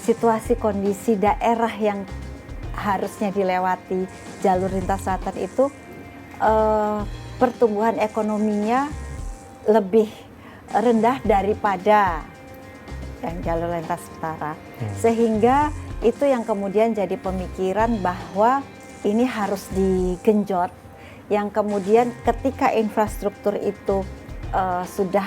situasi kondisi daerah yang harusnya dilewati jalur lintas selatan itu pertumbuhan ekonominya lebih rendah daripada yang jalur lintas utara. Sehingga itu yang kemudian jadi pemikiran bahwa ini harus digenjot, yang kemudian ketika infrastruktur itu sudah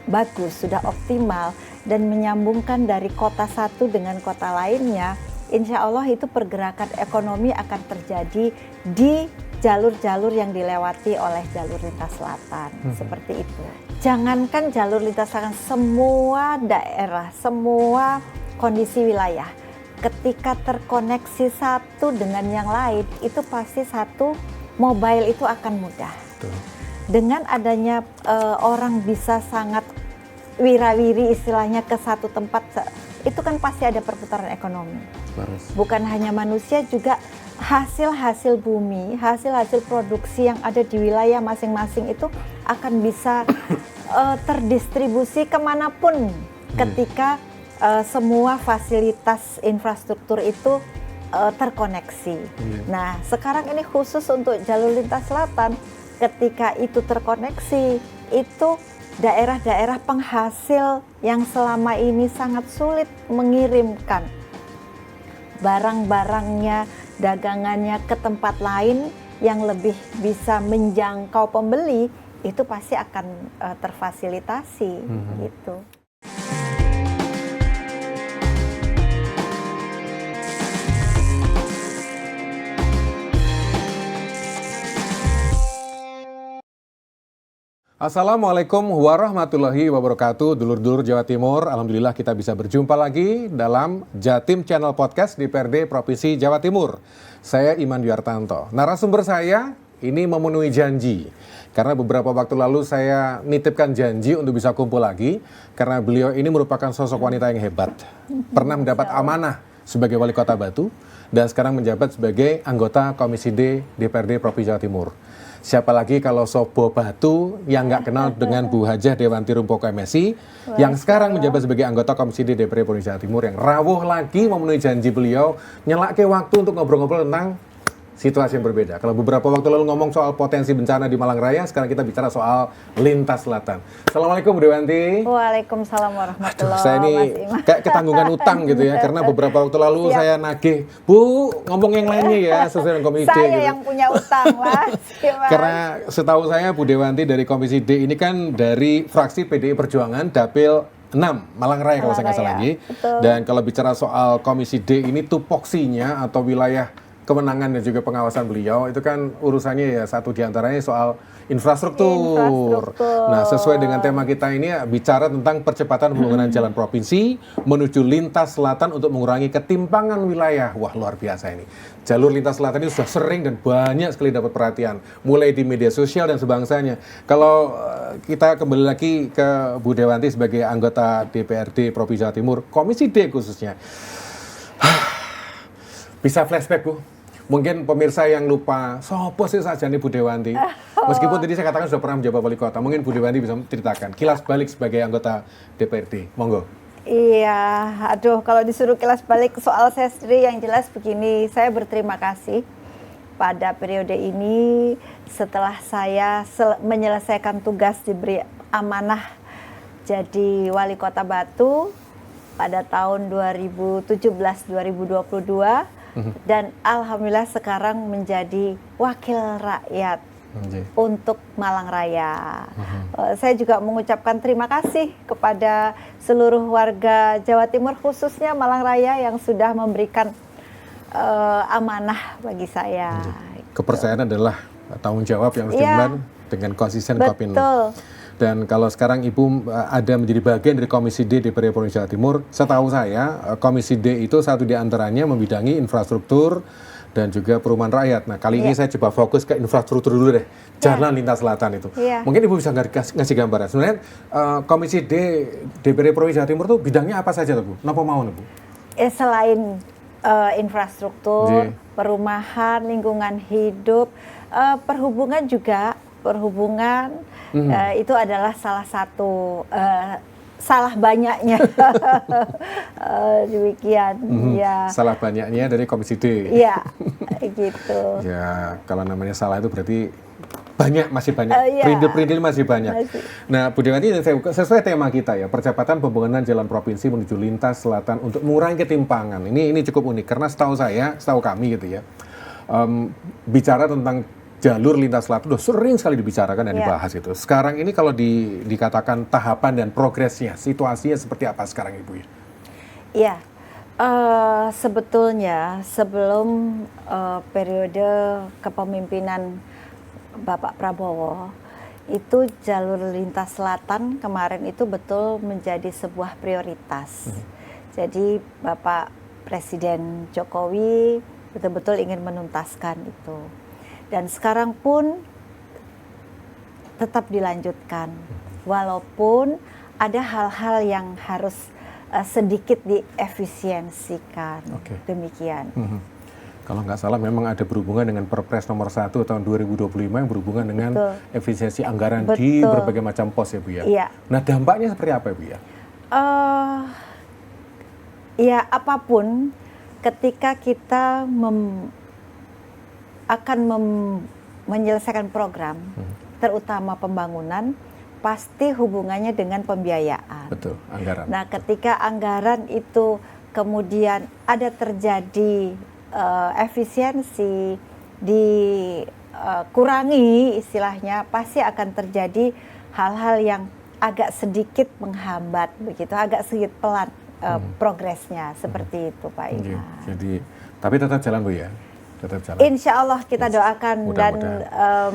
bagus, sudah optimal dan menyambungkan dari kota satu dengan kota lainnya, insya Allah itu pergerakan ekonomi akan terjadi di jalur-jalur yang dilewati oleh jalur lintas selatan. Seperti itu. Jangankan jalur lintas selatan, semua daerah, semua kondisi wilayah, ketika terkoneksi satu dengan yang lain, itu pasti satu mobile itu akan mudah. Betul. Dengan adanya orang bisa sangat wirawiri istilahnya ke satu tempat, itu kan pasti ada perputaran ekonomi. Bukan hanya manusia, juga hasil-hasil bumi, hasil-hasil produksi yang ada di wilayah masing-masing itu akan bisa terdistribusi kemanapun ketika semua fasilitas infrastruktur itu terkoneksi. Nah, sekarang ini khusus untuk jalur lintas selatan, ketika itu terkoneksi, itu daerah-daerah penghasil yang selama ini sangat sulit mengirimkan barang-barangnya, dagangannya ke tempat lain yang lebih bisa menjangkau pembeli, itu pasti akan terfasilitasi gitu. Assalamualaikum warahmatullahi wabarakatuh, dulur-dulur Jawa Timur. Alhamdulillah kita bisa berjumpa lagi dalam Jatim Channel Podcast DPRD Provinsi Jawa Timur. Saya Iman Dwi-Hartanto. Narasumber saya ini memenuhi janji. Karena beberapa waktu lalu saya nitipkan janji untuk bisa kumpul lagi. Karena beliau ini merupakan sosok wanita yang hebat. Pernah mendapat amanah sebagai Wali Kota Batu. Dan sekarang menjabat sebagai anggota Komisi D DPRD Provinsi Jawa Timur. Siapa lagi kalau Sobo Batu yang nggak kenal dengan Bu Hajah Dewanti Rumpoko MSI yang sekarang menjabat sebagai anggota Komisi D DPRD Provinsi Jawa Timur, yang rawuh lagi memenuhi janji beliau nyelake waktu untuk ngobrol-ngobrol tentang situasi yang berbeda. Kalau beberapa waktu lalu ngomong soal potensi bencana di Malang Raya, sekarang kita bicara soal lintas selatan. Assalamualaikum Bu Dewanti. Waalaikumsalam warahmatullahi wabarakatuh. Saya ini kayak ketanggungan utang gitu ya, karena beberapa waktu lalu saya nagih, Bu ngomong yang lainnya ya sesuai dengan Komisi D. Saya gitu. yang punya utang, Mas. Karena setahu saya Bu Dewanti dari Komisi D ini kan dari fraksi PDI Perjuangan Dapil 6 Malang Raya kalau saya nggak salah lagi. Dan kalau bicara soal Komisi D ini tupoksinya atau wilayah kemenangan dan juga pengawasan beliau itu kan urusannya ya satu diantaranya soal infrastruktur. Nah, sesuai dengan tema kita ini ya, bicara tentang percepatan pembangunan jalan provinsi menuju lintas selatan untuk mengurangi ketimpangan wilayah. Wah, luar biasa ini. Jalur lintas selatan ini sudah sering dan banyak sekali dapat perhatian, mulai di media sosial dan sebangsanya. Kalau kita kembali lagi ke Bu Dewanti sebagai anggota DPRD Provinsi Jawa Timur, Komisi D khususnya. Bisa flashback, Bu? Mungkin pemirsa yang lupa, sopo sih saja nih Bu Dewanti. Meskipun tadi saya katakan sudah pernah menjabat wali kota, mungkin Bu Dewanti bisa ceritakan kilas balik sebagai anggota DPRD. Monggo. Iya, aduh kalau disuruh kilas balik soal saya sendiri, yang jelas begini, saya berterima kasih pada periode ini setelah saya menyelesaikan tugas diberi amanah jadi wali kota Batu pada tahun 2017-2022. Dan alhamdulillah sekarang menjadi wakil rakyat untuk Malang Raya. Saya juga mengucapkan terima kasih kepada seluruh warga Jawa Timur, khususnya Malang Raya yang sudah memberikan amanah bagi saya. Kepercayaan adalah tanggung jawab yang harus diemban dengan konsisten Kopin. Betul. Dan kalau sekarang Ibu ada menjadi bagian dari Komisi D DPRD Provinsi Jawa Timur, setahu saya Komisi D itu satu di antaranya membidangi infrastruktur dan juga perumahan rakyat. Nah, kali ini saya coba fokus ke infrastruktur dulu deh, jalan lintas selatan itu. Mungkin Ibu bisa ngasih gambaran. Sebenarnya Komisi D DPRD Provinsi Jawa Timur tuh bidangnya apa saja tuh, Bu? Napa mau Bu? Selain infrastruktur, perumahan, lingkungan hidup, perhubungan juga. Perhubungan itu adalah salah satu salah banyaknya. Demikian. Ya. Salah banyaknya dari Komisi D. Iya, gitu. Ya, kalau namanya salah itu berarti masih banyak. Iya. Perintil-perintil masih banyak. Masih. Nah, Bu Dewanti, sesuai tema kita ya, percepatan pembangunan jalan provinsi menuju lintas selatan untuk mengurangi ketimpangan. Ini cukup unik karena setahu kami gitu ya, bicara tentang jalur lintas selatan udah sering sekali dibicarakan dan dibahas itu. Sekarang ini kalau dikatakan tahapan dan progresnya, situasinya seperti apa sekarang Ibu ya? Iya, sebetulnya sebelum periode kepemimpinan Bapak Prabowo, itu jalur lintas selatan kemarin itu betul menjadi sebuah prioritas. Jadi Bapak Presiden Jokowi betul-betul ingin menuntaskan itu. Dan sekarang pun tetap dilanjutkan, walaupun ada hal-hal yang harus sedikit diefisiensikan. Demikian. Kalau nggak salah memang ada berhubungan dengan Perpres nomor 1 tahun 2025 yang berhubungan dengan efisiensi anggaran di berbagai macam pos ya Bu ya. Iya. Nah dampaknya seperti apa ya Bu ya? Ya apapun ketika kita akan menyelesaikan program, terutama pembangunan, pasti hubungannya dengan pembiayaan. Betul, anggaran. Nah ketika anggaran itu kemudian ada terjadi efisiensi dikurangi istilahnya, pasti akan terjadi hal-hal yang agak sedikit menghambat begitu, agak sedikit pelan progresnya seperti itu Pak Iman. Jadi tapi tetap jalan Bu ya, tetap jalan. Insya Allah kita doakan dan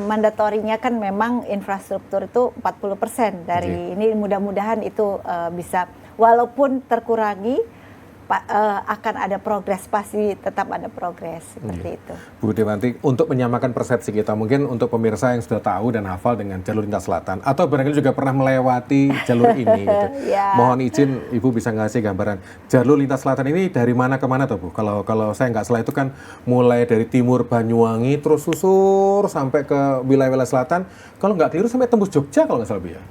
mandatorinya kan memang infrastruktur itu 40% dari ini, mudah-mudahan itu bisa walaupun terkurangi. Akan ada progres, pasti tetap ada progres seperti itu. Bu Dewanti, untuk menyamakan persepsi kita, mungkin untuk pemirsa yang sudah tahu dan hafal dengan jalur lintas selatan, atau barangkali juga pernah melewati jalur ini, gitu. Mohon izin Ibu bisa ngasih gambaran jalur lintas selatan ini dari mana ke mana tuh Bu? Kalau saya nggak salah itu kan mulai dari timur Banyuwangi terus susur sampai ke wilayah-wilayah selatan. Kalau nggak keliru sampai tembus Jogja kalau nggak salah Bu ya?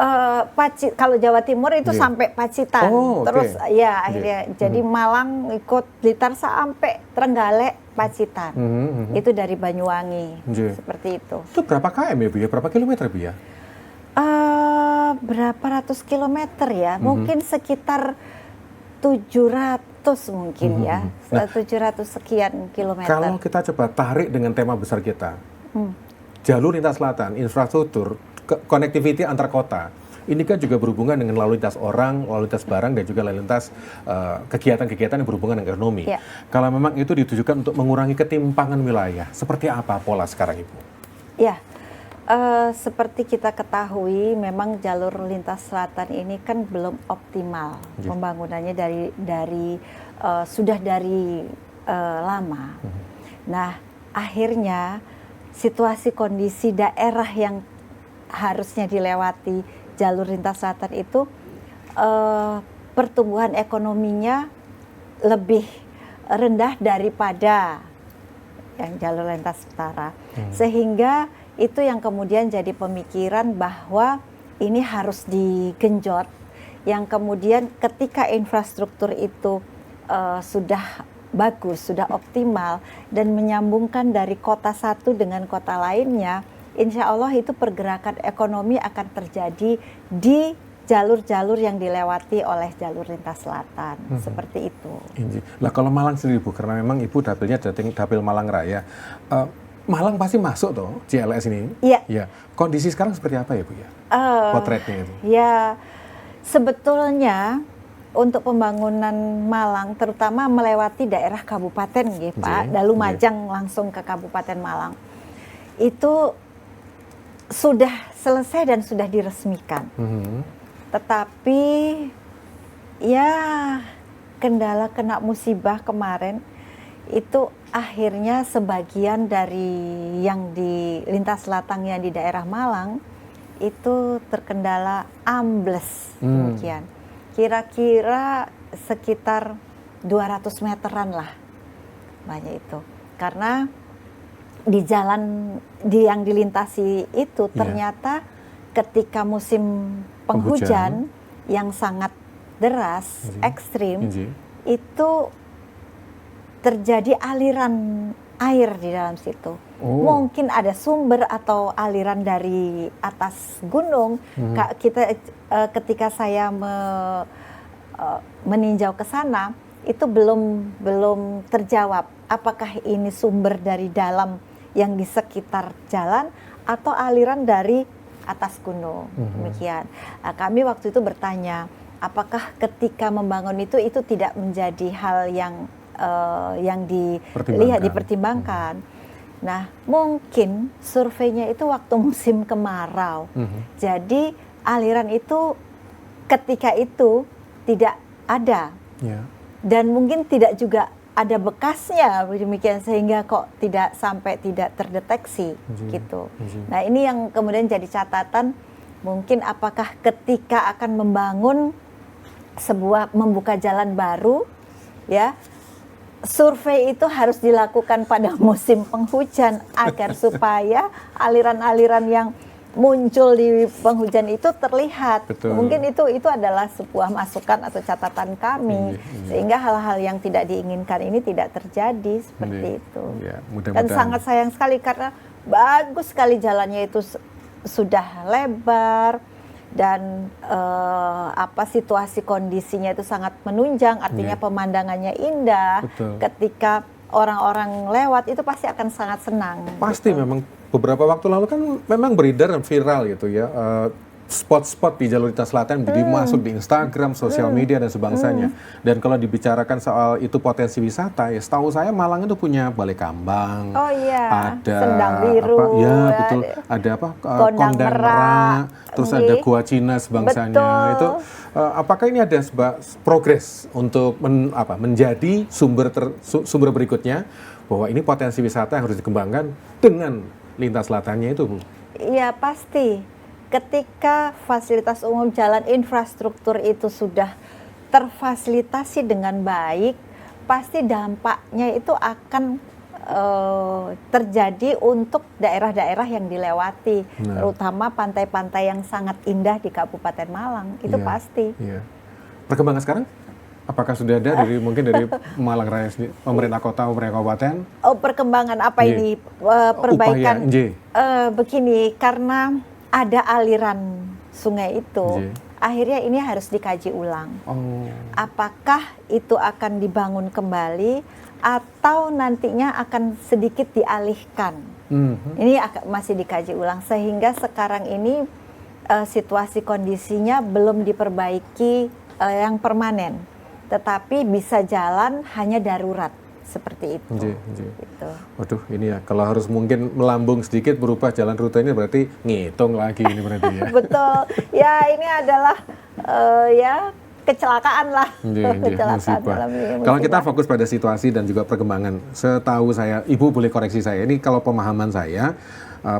Kalau Jawa Timur itu sampai Pacitan, terus ya akhirnya jadi Malang ikut Blitar sampai Trenggalek, Pacitan. Itu dari Banyuwangi, seperti itu. Itu berapa km ya Bu ya? Berapa kilometer Bu ya? Berapa ratus kilometer ya? Mungkin sekitar 700 mungkin ya, 700 sekian kilometer. Kalau kita coba tarik dengan tema besar kita, jalur lintas selatan, infrastruktur, connectivity antar kota, ini kan juga berhubungan dengan lalu lintas orang, lalu lintas barang, dan juga lalu lintas kegiatan-kegiatan yang berhubungan dengan ekonomi. Kalau memang itu ditujukan untuk mengurangi ketimpangan wilayah, seperti apa pola sekarang Ibu? Ya, seperti kita ketahui, memang jalur lintas selatan ini kan belum optimal pembangunannya sudah dari lama. Nah, akhirnya situasi kondisi daerah yang harusnya dilewati jalur lintas selatan itu pertumbuhan ekonominya lebih rendah daripada yang jalur lintas utara, sehingga itu yang kemudian jadi pemikiran bahwa ini harus digenjot, yang kemudian ketika infrastruktur itu sudah bagus, sudah optimal dan menyambungkan dari kota satu dengan kota lainnya, insya Allah itu pergerakan ekonomi akan terjadi di jalur-jalur yang dilewati oleh jalur lintas selatan, seperti itu. Lah kalau Malang sendiri Bu, karena memang Ibu dapilnya dapil Malang Raya, Malang pasti masuk toh CLS ini. Iya. Ya. Kondisi sekarang seperti apa ya Bu ya? Potretnya itu. Ya, sebetulnya untuk pembangunan Malang, terutama melewati daerah kabupaten, gitu Pak, dari Lumajang langsung ke Kabupaten Malang, itu sudah selesai dan sudah diresmikan. Tetapi ya kendala kena musibah kemarin itu akhirnya sebagian dari yang di lintas selatan yang di daerah Malang itu terkendala ambles demikian. Kira-kira sekitar 200 meteran lah banyak itu. Karena di jalan yang dilintasi itu ternyata ketika musim penghujan yang sangat deras, ekstrim, Nggih. itu terjadi aliran air di dalam situ. Oh. Mungkin ada sumber atau aliran dari atas gunung. Ketika saya meninjau ke sana, itu belum terjawab. Apakah ini sumber dari dalam yang di sekitar jalan atau aliran dari atas gunung? Demikian. Kami waktu itu bertanya, apakah ketika membangun itu tidak menjadi hal yang dipertimbangkan. Nah, mungkin surveinya itu waktu musim kemarau. Jadi aliran itu ketika itu tidak ada. Yeah. Dan mungkin tidak juga ada bekasnya, demikian, sehingga kok tidak terdeteksi gitu. Nah, ini yang kemudian jadi catatan, mungkin apakah ketika akan membuka jalan baru, ya, survei itu harus dilakukan pada musim penghujan agar supaya aliran-aliran yang muncul di penghujan itu terlihat. Betul. Mungkin itu adalah sebuah masukan atau catatan kami, sehingga hal-hal yang tidak diinginkan ini tidak terjadi seperti itu. Ya, dan sangat sayang sekali karena bagus sekali jalannya itu sudah lebar dan situasi kondisinya itu sangat menunjang, artinya pemandangannya indah. Betul. Ketika orang-orang lewat itu pasti akan sangat senang. Pasti gitu. memang beberapa waktu lalu kan memang beredar dan viral gitu ya, spot-spot di jalur lintas selatan jadi masuk di Instagram, sosial media dan sebangsanya. Dan kalau dibicarakan soal itu potensi wisata, ya setahu saya Malang itu punya Balai Kambang, ada Sendang Biru, betul, ada Kondang Merak, terus ada Gua Cina sebangsanya. Itu apakah ini ada progres untuk menjadi sumber berikutnya bahwa ini potensi wisata yang harus dikembangkan dengan lintas selatannya itu, Bu? Iya, pasti. Ketika fasilitas umum jalan infrastruktur itu sudah terfasilitasi dengan baik, pasti dampaknya itu akan terjadi untuk daerah-daerah yang dilewati, terutama pantai-pantai yang sangat indah di Kabupaten Malang. Itu pasti. Iya. Perkembangan sekarang? Apakah sudah ada mungkin dari Malang Raya sendiri, pemerintah kota, pemerintah kabupaten? Perkembangan apa ini? Perbaikan. Begini, karena ada aliran sungai itu, akhirnya ini harus dikaji ulang. Apakah itu akan dibangun kembali atau nantinya akan sedikit dialihkan? Ini masih dikaji ulang, sehingga sekarang ini situasi kondisinya belum diperbaiki yang permanen, tetapi bisa jalan hanya darurat seperti itu. Gitu. Waduh, ini ya kalau harus mungkin melambung sedikit berubah jalan rute ini berarti ngitung lagi ini berarti ya. Betul. Ya, ini adalah kecelakaan lah. Kecelakaan dalam ini. Kalau kita fokus pada situasi dan juga perkembangan, setahu saya, Ibu boleh koreksi saya, ini kalau pemahaman saya,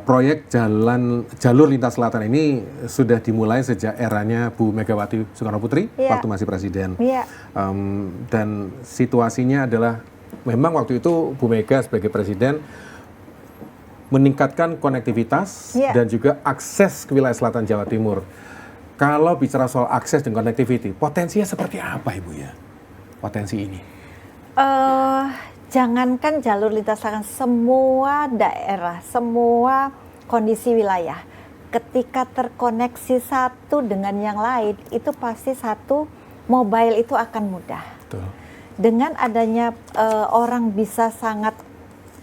proyek jalur lintas selatan ini sudah dimulai sejak eranya Bu Megawati Soekarnoputri waktu masih presiden. Dan situasinya adalah memang waktu itu Bu Mega sebagai presiden meningkatkan konektivitas dan juga akses ke wilayah selatan Jawa Timur. Kalau bicara soal akses dan connectivity, potensinya seperti apa, Ibu ya? Potensi ini? Jangankan jalur lintas selatan, semua daerah, semua kondisi wilayah, ketika terkoneksi satu dengan yang lain, itu pasti satu mobile itu akan mudah. Betul. Dengan adanya orang bisa sangat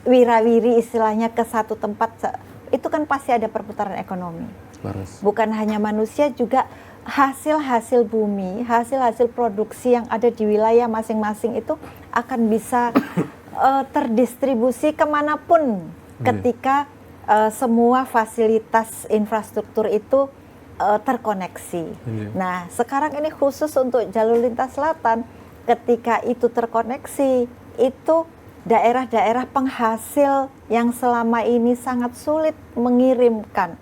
wirawiri istilahnya ke satu tempat, itu kan pasti ada perputaran ekonomi. Laras. Bukan hanya manusia, juga hasil-hasil bumi, hasil-hasil produksi yang ada di wilayah masing-masing itu akan bisa terdistribusi kemanapun ketika semua fasilitas infrastruktur itu terkoneksi. Nah, sekarang ini khusus untuk jalur lintas selatan, ketika itu terkoneksi, itu daerah-daerah penghasil yang selama ini sangat sulit mengirimkan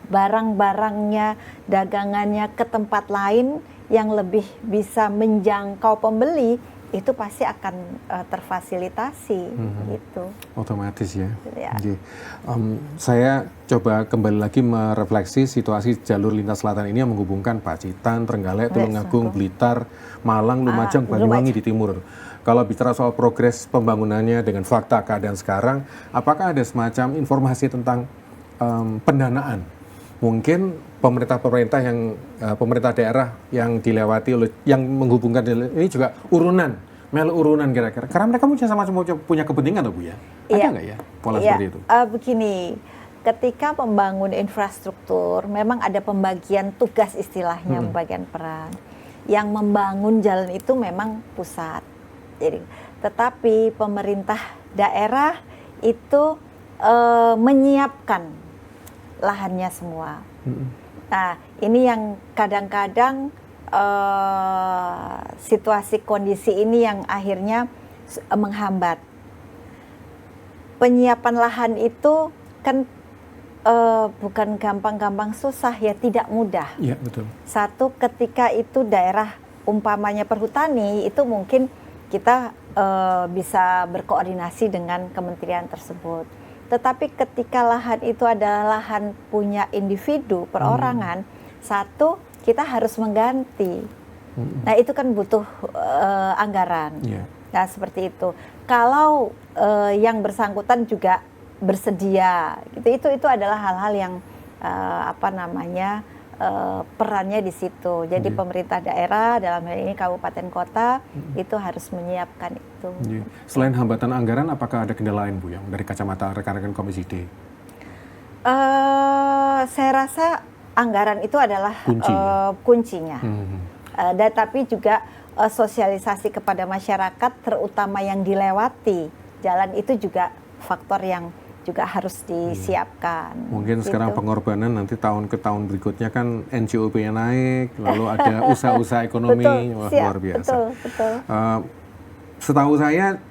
barang-barangnya, dagangannya ke tempat lain yang lebih bisa menjangkau pembeli, itu pasti akan terfasilitasi gitu. Otomatis ya. Ya. Oke. Saya coba kembali lagi merefleksi situasi jalur lintas selatan ini yang menghubungkan Pacitan, Trenggalek, Tulungagung, Blitar, Malang, Lumajang, Banyuwangi di timur. Kalau bicara soal progres pembangunannya dengan fakta keadaan sekarang, apakah ada semacam informasi tentang pendanaan? Mungkin pemerintah yang pemerintah daerah yang dilewati oleh yang menghubungkan ini juga melu urunan kira-kira. Karena mereka sama-sama punya kepentingan tuh Bu ya. Ada nggak ya pola seperti itu? Begini, ketika membangun infrastruktur, memang ada pembagian tugas istilahnya, pembagian peran. Yang membangun jalan itu memang pusat. Jadi, tetapi pemerintah daerah itu menyiapkan lahannya semua. Nah, ini yang kadang-kadang situasi kondisi ini yang akhirnya menghambat. Penyiapan lahan itu kan bukan gampang-gampang susah ya, tidak mudah. Iya, betul. Satu, ketika itu daerah umpamanya perhutani, itu mungkin kita bisa berkoordinasi dengan kementerian tersebut. Tetapi ketika lahan itu adalah lahan punya individu, perorangan, satu, kita harus mengganti. Nah, itu kan butuh anggaran. Nah, seperti itu. Kalau yang bersangkutan juga bersedia, gitu, itu adalah hal-hal yang perannya di situ. Jadi pemerintah daerah dalam hal ini kabupaten kota itu harus menyiapkan itu. Selain hambatan anggaran, apakah ada kendala lain Bu yang dari kacamata rekan-rekan Komisi D? Saya rasa anggaran itu adalah kuncinya. Dan tapi juga sosialisasi kepada masyarakat, terutama yang dilewati jalan itu juga faktor yang juga harus disiapkan. Mungkin gitu. Sekarang pengorbanan nanti tahun ke tahun berikutnya kan NCOP-nya naik, lalu ada usaha-usaha ekonomi. Luar biasa. Betul. Setahu saya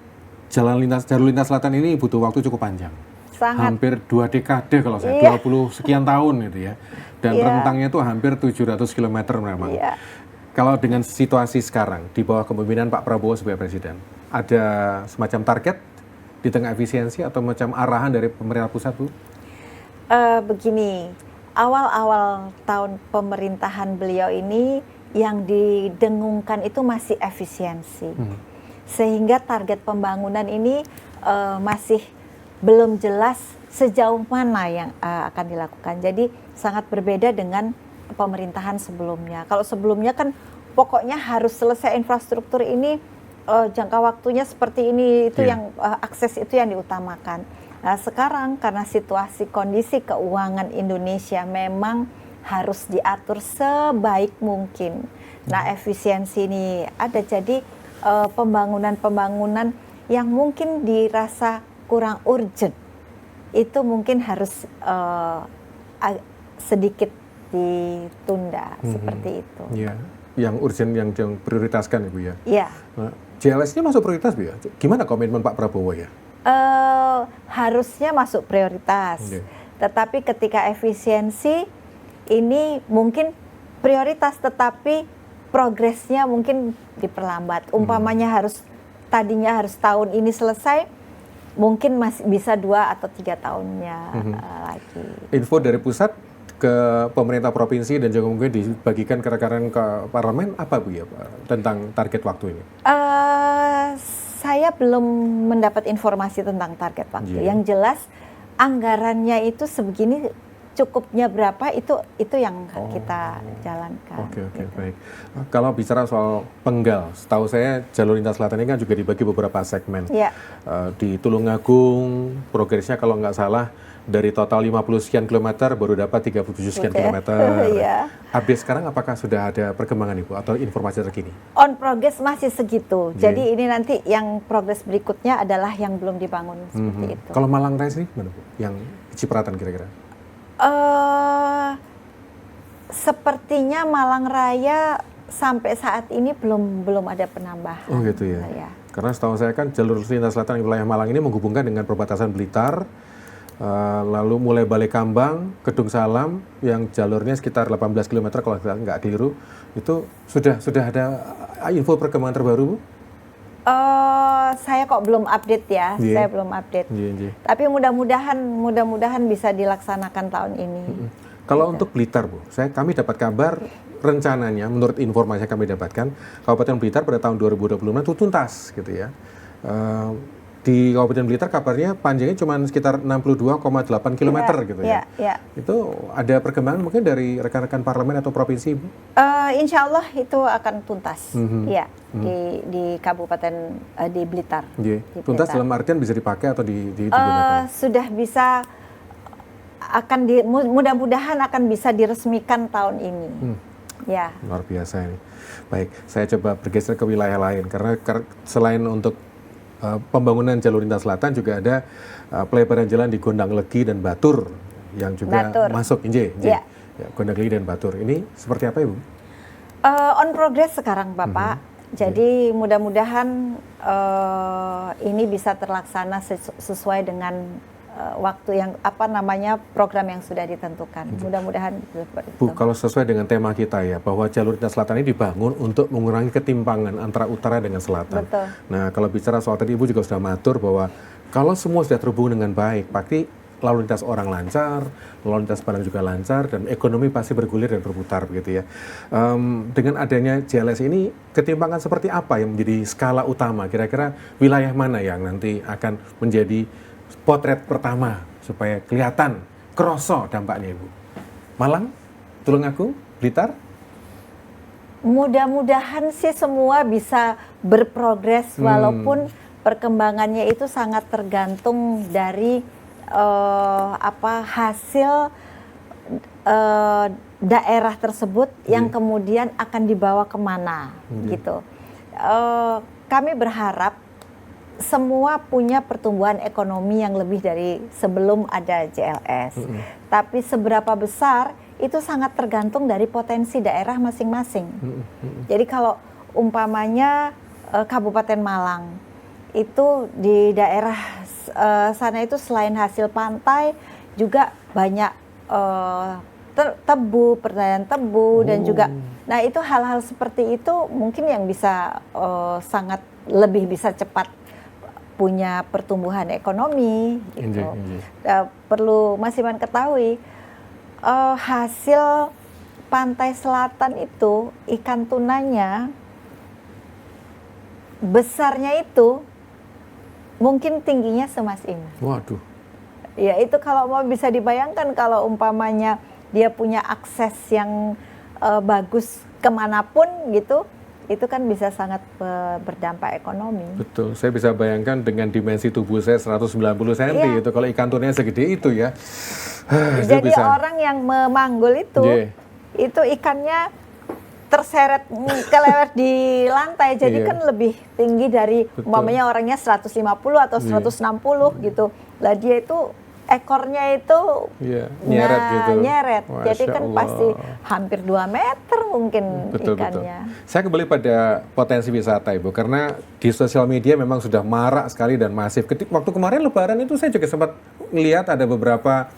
jalur lintas selatan ini butuh waktu cukup panjang. Sangat. Hampir 2 dekade kalau saya, 20 sekian tahun gitu ya. Dan rentangnya itu hampir 700 km memang. Kalau dengan situasi sekarang di bawah kepemimpinan Pak Prabowo sebagai presiden, ada semacam target di tengah efisiensi atau macam arahan dari pemerintah pusat, Bu? Begini, awal-awal tahun pemerintahan beliau ini yang didengungkan itu masih efisiensi. Sehingga target pembangunan ini masih belum jelas sejauh mana yang akan dilakukan. Jadi sangat berbeda dengan pemerintahan sebelumnya. Kalau sebelumnya kan pokoknya harus selesai infrastruktur ini, jangka waktunya seperti ini, itu yang akses itu yang diutamakan. Nah, sekarang karena situasi kondisi keuangan Indonesia memang harus diatur sebaik mungkin. Nah, efisiensi ini ada, jadi pembangunan yang mungkin dirasa kurang urgent itu mungkin harus sedikit ditunda seperti itu. Yang urgent, yang prioritaskan, Ibu ya. Iya. Nah, JLS-nya masuk prioritas, Bu ya? Gimana komitmen Pak Prabowo ya? Harusnya masuk prioritas. Tetapi ketika efisiensi ini mungkin prioritas, tetapi progresnya mungkin diperlambat. Umpamanya tadinya harus tahun ini selesai, mungkin masih bisa 2 atau 3 tahunnya lagi. Info dari pusat ke pemerintah provinsi dan juga mungkin dibagikan ke rekan-rekan ke parlemen apa, Bu ya, tentang target waktu ini? Saya belum mendapat informasi tentang target waktu. Yang jelas anggarannya itu sebegini, cukupnya berapa itu yang kita jalankan. Oke, baik. Kalau bicara soal penggal, setahu saya jalur lintas selatan ini kan juga dibagi beberapa segmen. Di Tulungagung progresnya kalau nggak salah dari total 50 sekian kilometer baru dapat 37 sekian kilometer. Update sekarang apakah sudah ada perkembangan, Ibu, atau informasi terkini? On progress masih segitu. Jadi ini nanti yang progres berikutnya adalah yang belum dibangun seperti itu. Kalau Malang Raya sih gimana, Bu? Yang Cipratan kira-kira? Sepertinya Malang Raya sampai saat ini belum ada penambahan. Oh gitu ya. Karena setahu saya kan jalur lintas selatan wilayah Malang ini menghubungkan dengan perbatasan Blitar, lalu mulai Balekambang, Kedung Salam yang jalurnya sekitar 18 km kalau nggak keliru. Itu sudah ada info perkembangan terbaru, Bu? Saya kok belum update ya, Iya. saya belum update. Iya. Tapi mudah-mudahan bisa dilaksanakan tahun ini. Kalau untuk Blitar, Bu, kami dapat kabar rencananya, menurut informasi yang kami dapatkan, Kabupaten Blitar pada tahun 2025 itu tuntas, gitu ya. Di Kabupaten Blitar kabarnya panjangnya cuma sekitar 62,8 km gitu ya. Iya. Itu ada perkembangan mungkin dari rekan-rekan parlemen atau provinsi, Bu? Insya Allah itu akan tuntas, ya, di Kabupaten di Blitar. Iya. Di Tuntas Blitar. dalam artian bisa dipakai atau digunakan? Sudah bisa, mudah-mudahan akan bisa diresmikan tahun ini. Ya. Luar biasa ini. Baik, saya coba bergeser ke wilayah lain karena selain untuk pembangunan jalur lintas selatan juga ada pelebaran jalan di Gondang Legi dan Batur yang juga masuk. Ya, Gondang Legi dan Batur. Ini seperti apa, Ibu? On progress sekarang, Bapak. Jadi mudah-mudahan ini bisa terlaksana sesuai dengan waktu yang program yang sudah ditentukan. Mudah-mudahan seperti itu. Bu, kalau sesuai dengan tema kita ya, bahwa jalur lintas selatan ini dibangun untuk mengurangi ketimpangan antara utara dengan selatan. Betul. Nah, kalau bicara soal tadi Ibu juga sudah matur bahwa kalau semua sudah terhubung dengan baik, pasti lalu lintas orang lancar, lalu lintas barang juga lancar, dan ekonomi pasti bergulir dan berputar begitu ya. Dengan adanya JLS ini, ketimpangan seperti apa yang menjadi skala utama? Kira-kira wilayah mana yang nanti akan menjadi potret pertama supaya kelihatan, kroso dampaknya, Ibu? Malang, Tulungagung, Blitar? Mudah-mudahan sih semua bisa berprogres walaupun perkembangannya itu sangat tergantung dari hasil daerah tersebut yang kemudian akan dibawa kemana gitu. Kami berharap semua punya pertumbuhan ekonomi yang lebih dari sebelum ada JLS. Tapi seberapa besar itu sangat tergantung dari potensi daerah masing-masing. Jadi kalau umpamanya Kabupaten Malang itu di daerah sana itu selain hasil pantai juga banyak tebu, pertanian tebu dan juga, nah itu hal-hal seperti itu mungkin yang bisa sangat lebih bisa cepat punya pertumbuhan ekonomi gitu. Perlu Mas Iman ketahui hasil pantai selatan itu ikan tunanya besarnya itu mungkin tingginya seMas Iman. Waduh. Ya itu kalau mau bisa dibayangkan kalau umpamanya dia punya akses yang bagus kemanapun gitu, itu kan bisa sangat berdampak ekonomi. Betul, saya bisa bayangkan dengan dimensi tubuh saya 190 cm itu kalau ikan tunanya segede itu ya. Jadi orang yang memanggul itu ikannya terseret kelewat di lantai, jadi kan lebih tinggi dari umpamanya orangnya 150 atau 160 gitu. Lah dia itu ekornya itu nyeret gitu. Nyeret. Jadi kan Allah. pasti hampir 2 meter mungkin ikannya. Betul. Saya kembali pada potensi wisata, Ibu, karena di sosial media memang sudah marak sekali dan masif. Waktu kemarin Lebaran itu saya juga sempat melihat ada beberapa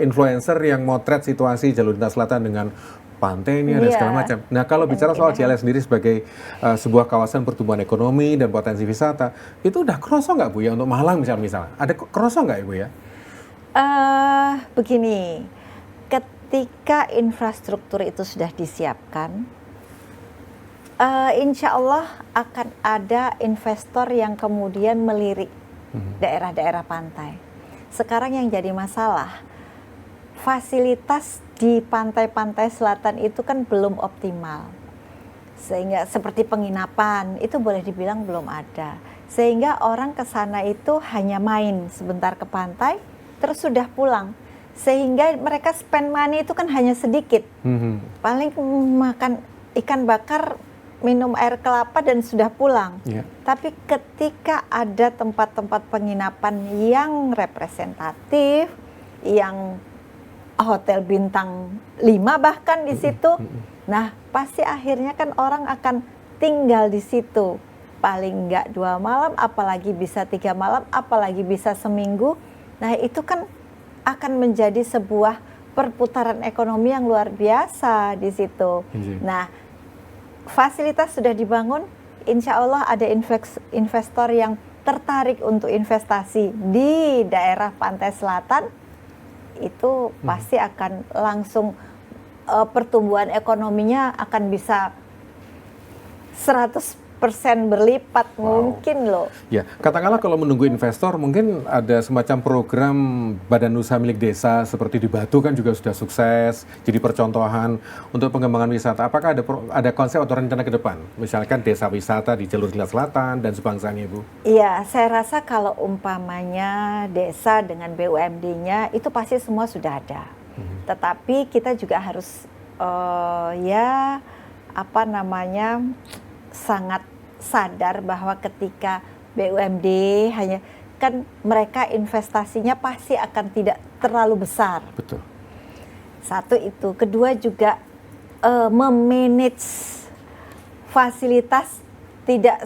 influencer yang motret situasi jalur lintas selatan dengan pantainya dan segala macam. Nah, kalau bicara soal JLS sendiri sebagai sebuah kawasan pertumbuhan ekonomi dan potensi wisata, itu udah kroso nggak, Bu, ya, untuk Malang misalnya? Ada kroso nggak, Ibu, ya? Begini, ketika infrastruktur itu sudah disiapkan, insya Allah akan ada investor yang kemudian melirik daerah-daerah pantai. Sekarang yang jadi masalah, fasilitas di pantai-pantai selatan itu kan belum optimal. Sehingga seperti penginapan, itu boleh dibilang belum ada. Sehingga orang ke sana itu hanya main sebentar ke pantai, terus sudah pulang, sehingga mereka spend money itu kan hanya sedikit, paling makan ikan bakar, minum air kelapa dan sudah pulang. Tapi ketika ada tempat-tempat penginapan yang representatif, yang hotel bintang 5 bahkan di situ, nah pasti akhirnya kan orang akan tinggal di situ, paling enggak 2 malam, apalagi bisa 3 malam, apalagi bisa seminggu. Nah itu kan akan menjadi sebuah perputaran ekonomi yang luar biasa di situ. Nah fasilitas sudah dibangun, insya Allah ada investor yang tertarik untuk investasi di daerah pantai selatan, itu pasti akan langsung pertumbuhan ekonominya akan bisa 100% berlipat. Mungkin loh. Ya, katakanlah kalau menunggu investor, mungkin ada semacam program badan usaha milik desa seperti di Batu kan juga sudah sukses, jadi percontohan untuk pengembangan wisata. Apakah ada konsep atau rencana ke depan? Misalkan desa wisata di jalur Selat Selatan dan sebangsanya, Ibu? Iya, saya rasa kalau umpamanya desa dengan BUMD-nya itu pasti semua sudah ada. Tetapi kita juga harus sangat sadar bahwa ketika BUMD hanya kan mereka investasinya pasti akan tidak terlalu besar. Betul. Satu itu, kedua juga memanage fasilitas tidak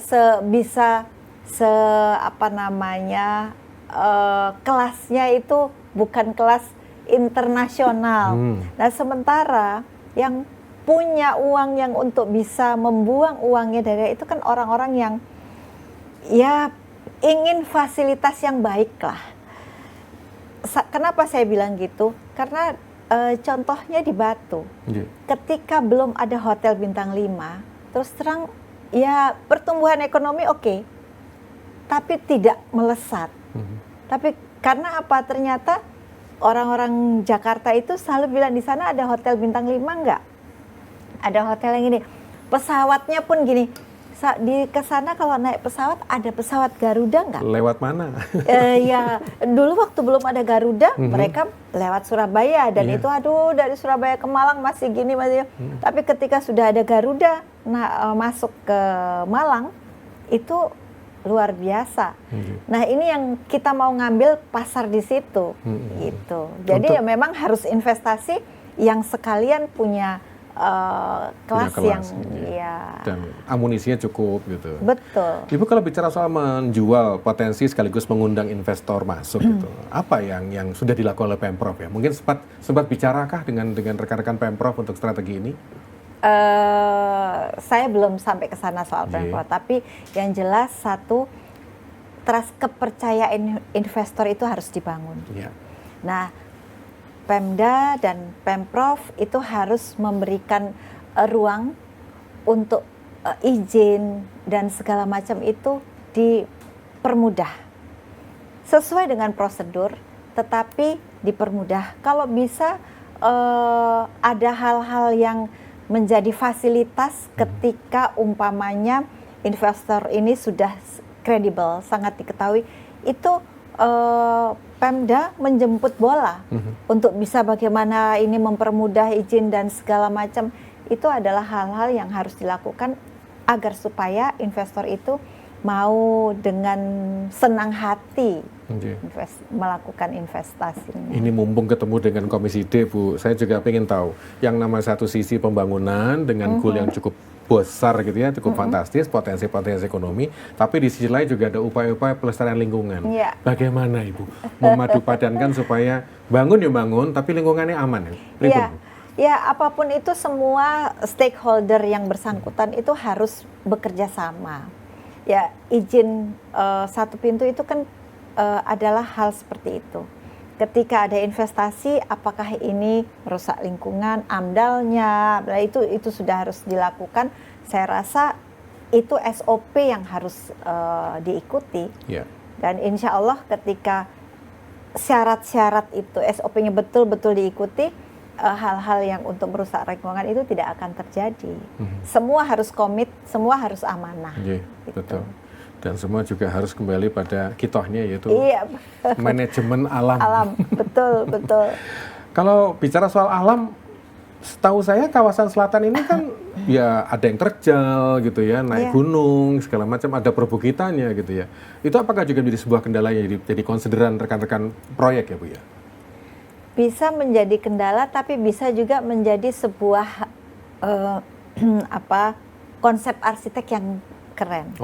kelasnya itu bukan kelas internasional. Nah, sementara yang punya uang yang untuk bisa membuang uangnya dari itu kan orang-orang yang ya ingin fasilitas yang baik lah. Kenapa saya bilang gitu? Karena contohnya di Batu, ketika belum ada hotel bintang 5, terus terang ya pertumbuhan ekonomi oke, tapi tidak melesat. Tapi karena apa? Ternyata orang-orang Jakarta itu selalu bilang di sana ada hotel bintang 5 enggak? Ada hotel yang gini, pesawatnya pun gini, di kesana kalau naik pesawat ada pesawat Garuda nggak? Lewat mana? Ya dulu waktu belum ada Garuda, mereka lewat Surabaya dan itu aduh dari Surabaya ke Malang masih gini masih. Tapi ketika sudah ada Garuda, masuk ke Malang itu luar biasa. Nah ini yang kita mau ngambil pasar di situ, gitu. Jadi ya memang harus investasi yang sekalian punya kelas yang ya dan amunisinya cukup gitu. Betul. Ibu kalau bicara soal menjual potensi sekaligus mengundang investor masuk gitu, apa yang sudah dilakukan oleh Pemprov ya? Mungkin sempat bicarakah dengan rekan-rekan Pemprov untuk strategi ini? Saya belum sampai ke sana soal Pemprov, tapi yang jelas satu, trust kepercayaan investor itu harus dibangun. Nah, Pemda dan Pemprov itu harus memberikan ruang untuk izin dan segala macam itu dipermudah sesuai dengan prosedur, tetapi dipermudah. Kalau bisa ada hal-hal yang menjadi fasilitas ketika umpamanya investor ini sudah kredibel, sangat diketahui, itu Pemda menjemput bola untuk bisa bagaimana ini mempermudah izin dan segala macam. Itu adalah hal-hal yang harus dilakukan agar supaya investor itu mau dengan senang hati melakukan investasi. Ini mumpung ketemu dengan Komisi D, Bu, saya juga pengen tahu yang nama satu sisi pembangunan dengan goal yang cukup besar gitu ya, cukup fantastis, potensi-potensi ekonomi, tapi di sisi lain juga ada upaya-upaya pelestarian lingkungan. Bagaimana Ibu memadupadankan supaya bangun ya bangun, tapi lingkungannya aman ya? Ya, apapun itu semua stakeholder yang bersangkutan itu harus bekerja sama. Ya, izin satu pintu itu kan adalah hal seperti itu. Ketika ada investasi, apakah ini merusak lingkungan, AMDAL-nya, itu sudah harus dilakukan. Saya rasa itu SOP yang harus diikuti. Dan insya Allah ketika syarat-syarat itu SOP-nya betul-betul diikuti, hal-hal yang untuk merusak lingkungan itu tidak akan terjadi. Semua harus komit, semua harus amanah. Betul. Dan semua juga harus kembali pada kitohnya, yaitu manajemen alam. Betul. Kalau bicara soal alam, setahu saya kawasan selatan ini kan ya ada yang terjal gitu ya, naik gunung segala macam, ada perbukitannya gitu ya. Itu apakah juga menjadi sebuah kendala yang jadi konsideran rekan-rekan proyek ya, Bu ya? Bisa menjadi kendala, tapi bisa juga menjadi sebuah konsep arsitek yang keren.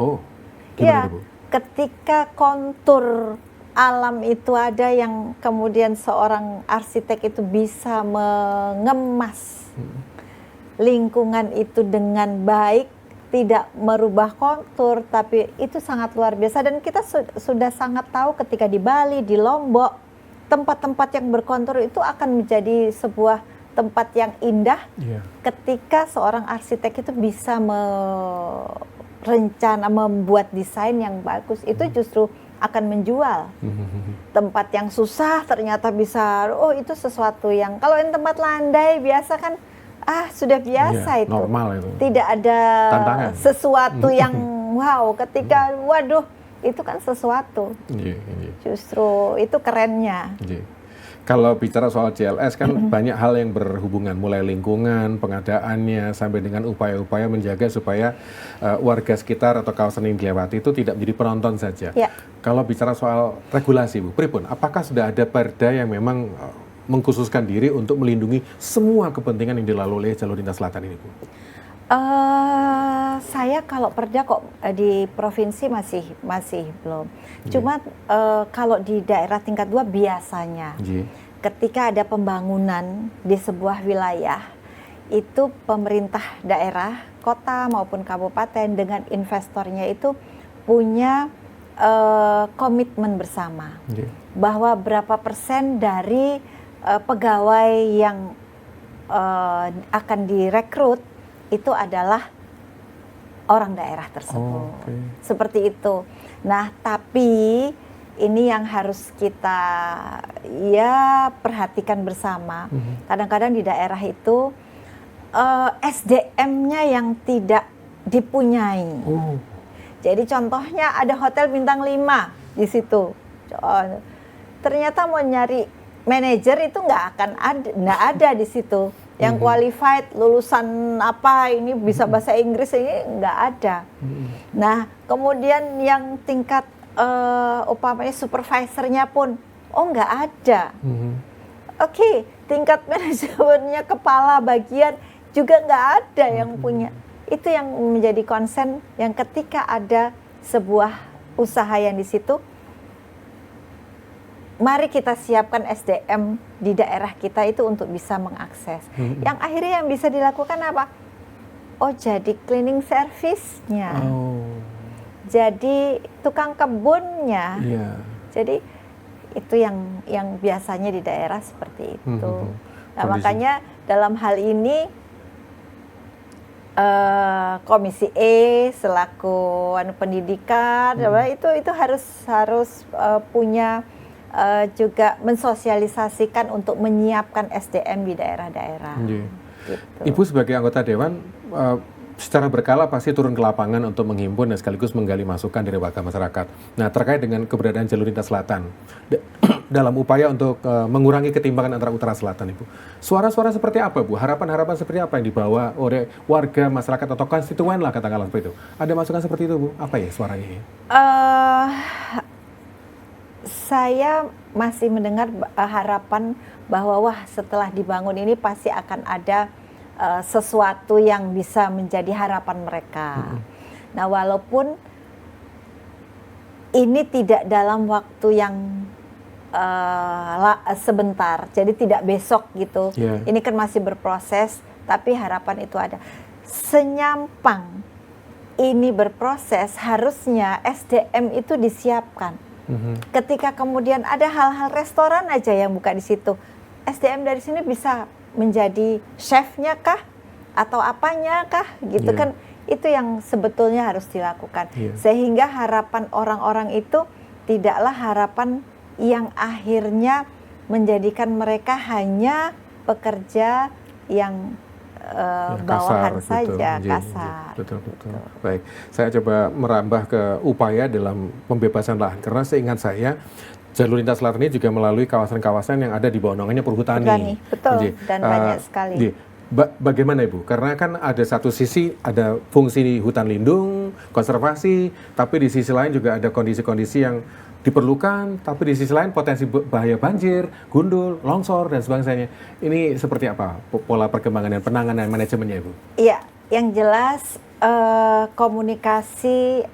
Gimana, Bu? Ketika kontur alam itu ada yang kemudian seorang arsitek itu bisa mengemas lingkungan itu dengan baik, tidak merubah kontur, tapi itu sangat luar biasa. Dan kita sudah sangat tahu ketika di Bali, di Lombok, tempat-tempat yang berkontur itu akan menjadi sebuah tempat yang indah ketika seorang arsitek itu bisa membuat desain yang bagus. Itu justru akan menjual. Tempat yang susah ternyata bisa, itu sesuatu yang, kalau yang tempat landai biasa kan, sudah biasa itu. Normal itu. Tidak ada tantangan. Sesuatu yang wow, ketika waduh, itu kan sesuatu. Justru itu kerennya. Kalau bicara soal CLS kan banyak hal yang berhubungan, mulai lingkungan, pengadaannya, sampai dengan upaya-upaya menjaga supaya warga sekitar atau kawasan yang dilewati itu tidak menjadi penonton saja. Kalau bicara soal regulasi, Bu, pripun, apakah sudah ada perda yang memang mengkhususkan diri untuk melindungi semua kepentingan yang dilalui oleh jalur lintas selatan ini, Bu? Saya kalau perda kok di provinsi masih belum. Cuma kalau di daerah tingkat 2 biasanya ketika ada pembangunan di sebuah wilayah, itu pemerintah daerah, kota maupun kabupaten dengan investornya itu punya komitmen bersama bahwa berapa persen dari pegawai yang akan direkrut itu adalah orang daerah tersebut. Seperti itu. Nah, tapi ini yang harus kita perhatikan bersama. Kadang-kadang di daerah itu SDM-nya yang tidak dipunyai. Jadi contohnya ada hotel bintang 5 di situ. Ternyata mau nyari manajer itu nggak ada di situ. Yang qualified, lulusan apa, ini bisa bahasa Inggris, ini nggak ada. Nah, kemudian yang tingkat upamanya supervisornya pun, nggak ada. Tingkat manajemennya, kepala bagian juga nggak ada yang punya. Itu yang menjadi concern, yang ketika ada sebuah usaha yang di situ, mari kita siapkan SDM di daerah kita itu untuk bisa mengakses. Yang akhirnya yang bisa dilakukan apa? Jadi cleaning service-nya. Jadi tukang kebunnya. Jadi itu yang biasanya di daerah seperti itu. Nah, makanya dalam hal ini Komisi E selaku pendidikan itu harus punya juga mensosialisasikan untuk menyiapkan SDM di daerah-daerah. Gitu. Ibu sebagai anggota Dewan secara berkala pasti turun ke lapangan untuk menghimpun dan sekaligus menggali masukan dari warga masyarakat. Nah, terkait dengan keberadaan jalur lintas selatan dalam upaya untuk mengurangi ketimpangan antara utara selatan, Ibu. Suara-suara seperti apa, Bu? Harapan-harapan seperti apa yang dibawa oleh warga masyarakat atau konstituen lah katakanlah seperti itu? Ada masukan seperti itu, Bu? Apa ya suaranya? Saya masih mendengar harapan bahwa setelah dibangun ini pasti akan ada sesuatu yang bisa menjadi harapan mereka. Nah, walaupun ini tidak dalam waktu yang sebentar, jadi tidak besok gitu. Ini kan masih berproses, tapi harapan itu ada. Senyampang ini berproses, harusnya SDM itu disiapkan. Ketika kemudian ada hal-hal restoran aja yang buka di situ, SDM dari sini bisa menjadi chefnya kah atau apanya kah gitu kan, itu yang sebetulnya harus dilakukan sehingga harapan orang-orang itu tidaklah harapan yang akhirnya menjadikan mereka hanya pekerja yang bawahan kasar, saja, betul. kasar. Betul. Baik, saya coba merambah ke upaya dalam pembebasan lahan, karena seingat saya jalur lintas selatan ini juga melalui kawasan-kawasan yang ada di bawah naungannya Perhutani. Betul, dan banyak sekali. Bagaimana, Ibu? Karena kan ada satu sisi ada fungsi hutan lindung, konservasi, tapi di sisi lain juga ada kondisi-kondisi yang diperlukan, tapi di sisi lain potensi bahaya banjir, gundul, longsor, dan sebagainya. Ini seperti apa pola perkembangan dan penanganan manajemennya, Ibu? Iya, yang jelas komunikasi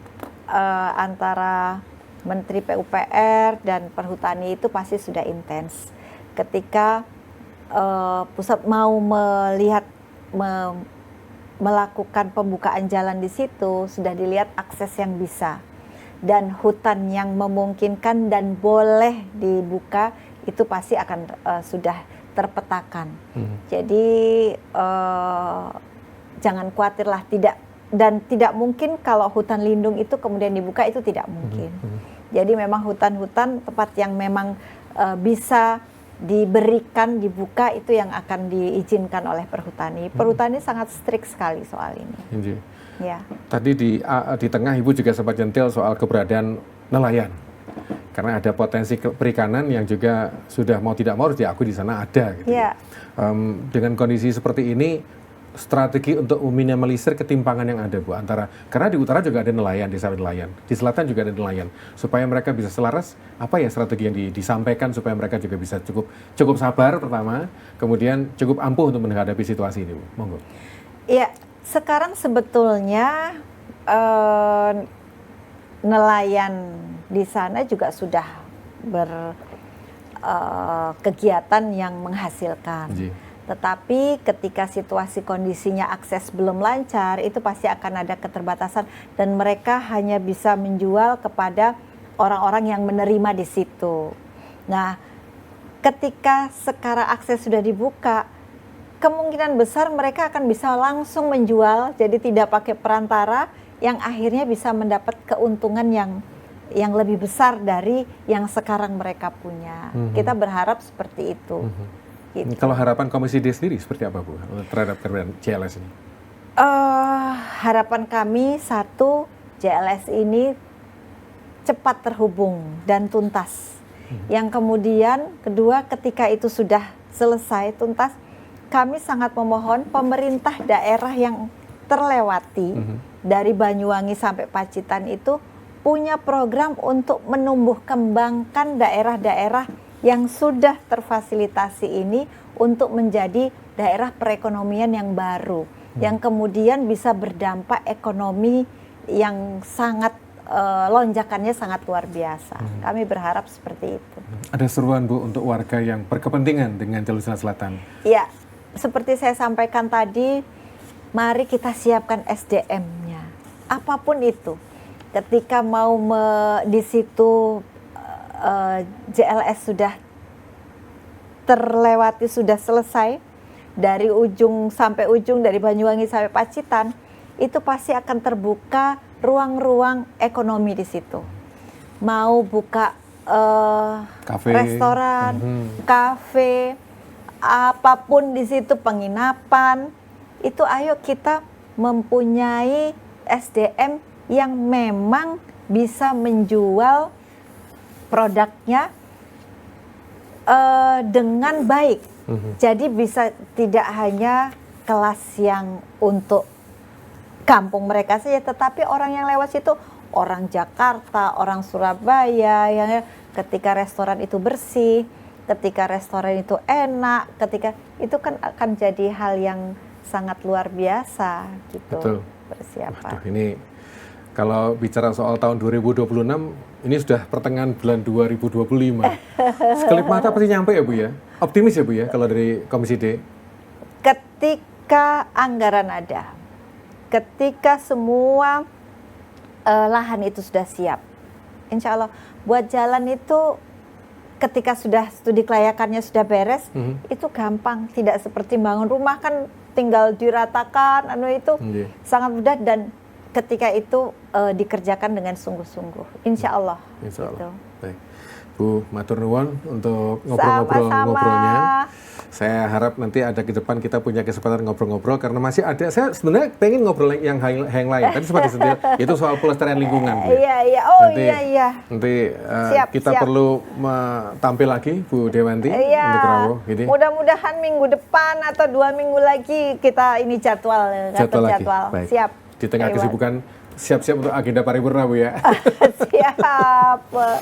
antara Menteri PUPR dan Perhutani itu pasti sudah intens. Ketika pusat mau melakukan pembukaan jalan di situ, sudah dilihat akses yang bisa dan hutan yang memungkinkan dan boleh dibuka, itu pasti akan sudah terpetakan. Jadi jangan khawatirlah, tidak mungkin kalau hutan lindung itu kemudian dibuka, itu tidak mungkin. Jadi memang hutan-hutan tempat yang memang bisa diberikan dibuka itu yang akan diizinkan oleh perhutani. Perhutani sangat strict sekali soal ini. Ya. Tadi di tengah Ibu juga sempat jentil soal keberadaan nelayan. Karena ada potensi perikanan yang juga sudah mau tidak mau harus diakui di sana ada. Gitu. Ya. Dengan kondisi seperti ini, strategi untuk meminimalisir ketimpangan yang ada, Bu, karena di utara juga ada nelayan, desa nelayan, di selatan juga ada nelayan, supaya mereka bisa selaras. Apa ya strategi yang disampaikan supaya mereka juga bisa cukup sabar pertama, kemudian cukup ampuh untuk menghadapi situasi ini, Bu? Monggo. Ya, sekarang sebetulnya nelayan di sana juga sudah berkegiatan yang menghasilkan. Tetapi ketika situasi kondisinya akses belum lancar, itu pasti akan ada keterbatasan dan mereka hanya bisa menjual kepada orang-orang yang menerima di situ. Nah, ketika sekarang akses sudah dibuka, kemungkinan besar mereka akan bisa langsung menjual, jadi tidak pakai perantara, yang akhirnya bisa mendapat keuntungan yang lebih besar dari yang sekarang mereka punya. Kita berharap seperti itu. Gitu. Kalau harapan Komisi D sendiri seperti apa, Bu, terhadap keberadaan JLS ini? Harapan kami, satu, JLS ini cepat terhubung dan tuntas. Yang kemudian, kedua, ketika itu sudah selesai, tuntas, kami sangat memohon pemerintah daerah yang terlewati, dari Banyuwangi sampai Pacitan itu, punya program untuk menumbuh kembangkan daerah-daerah yang sudah terfasilitasi ini untuk menjadi daerah perekonomian yang baru, yang kemudian bisa berdampak ekonomi yang sangat lonjakannya sangat luar biasa. Kami berharap seperti itu. Ada seruan, Bu, untuk warga yang berkepentingan dengan Jalur Selatan? Ya, seperti saya sampaikan tadi, mari kita siapkan SDM-nya, apapun itu. Ketika mau di situ JLS sudah terlewati, sudah selesai dari ujung sampai ujung, dari Banyuwangi sampai Pacitan, itu pasti akan terbuka ruang-ruang ekonomi di situ. Mau buka restoran, kafe, apapun di situ, penginapan, itu ayo kita mempunyai SDM yang memang bisa menjual produknya dengan baik. Jadi bisa tidak hanya kelas yang untuk kampung mereka saja, tetapi orang yang lewat situ, orang Jakarta, orang Surabaya, yang ketika restoran itu bersih, ketika restoran itu enak, ketika itu kan akan jadi hal yang sangat luar biasa gitu. Betul. Persiapan. Waduh, ini kalau bicara soal tahun 2026, ini sudah pertengahan bulan 2025. Sekelip mata pasti nyampe ya, Bu, ya? Optimis ya, Bu, ya, kalau dari Komisi D? Ketika anggaran ada, ketika semua lahan itu sudah siap, insya Allah buat jalan itu ketika sudah studi kelayakannya sudah beres, itu gampang. Tidak seperti bangun rumah kan tinggal diratakan, sangat mudah, dan ketika itu dikerjakan dengan sungguh-sungguh, insya Allah. Insya Allah. Gitu. Baik. Bu, matur nuwun untuk ngobrol-ngobrolnya. Saya harap nanti ada ke depan kita punya kesempatan ngobrol-ngobrol, karena masih ada, saya sebenarnya pengen ngobrol yang lain. Tadi sempat disentil, itu soal pelestarian lingkungan. Bu. Iya. Nanti kita perlu tampil lagi, Bu Dewanti, untuk Rawuh. Gitu. Mudah-mudahan minggu depan atau 2 minggu lagi kita ini jadwal. Baik. Siap. Di tengah kesibukan, siap-siap untuk agenda paripurna, Bu, ya. Siap.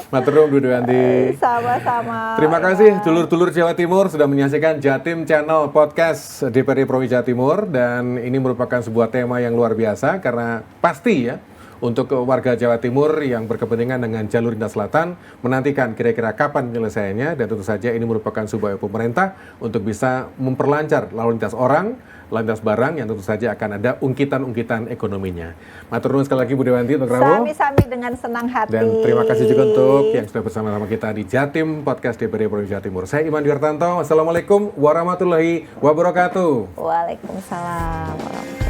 Matur nuwun, Bu Dewanti. Sama-sama. Terima kasih dulur-dulur Jawa Timur sudah menyaksikan Jatim Channel Podcast DPRD Provinsi Jawa Timur, dan ini merupakan sebuah tema yang luar biasa karena pasti ya Untuk warga Jawa Timur yang berkepentingan dengan jalur lintas selatan, menantikan kira-kira kapan penyelesaiannya, dan tentu saja ini merupakan sebuah pemerintah untuk bisa memperlancar lalu lintas orang, lalu lintas barang yang tentu saja akan ada ungkitan-ungkitan ekonominya. Matur nuwun sekali lagi Bu Dewanti untuk Rabu. Sami-sami dengan senang hati. Dan terima kasih juga untuk yang sudah bersama-sama kita di Jatim Podcast DPD Provinsi Jawa Timur. Saya Iman Dwiartanto. Wassalamualaikum warahmatullahi wabarakatuh. Waalaikumsalam warahmatullahi wabarakatuh.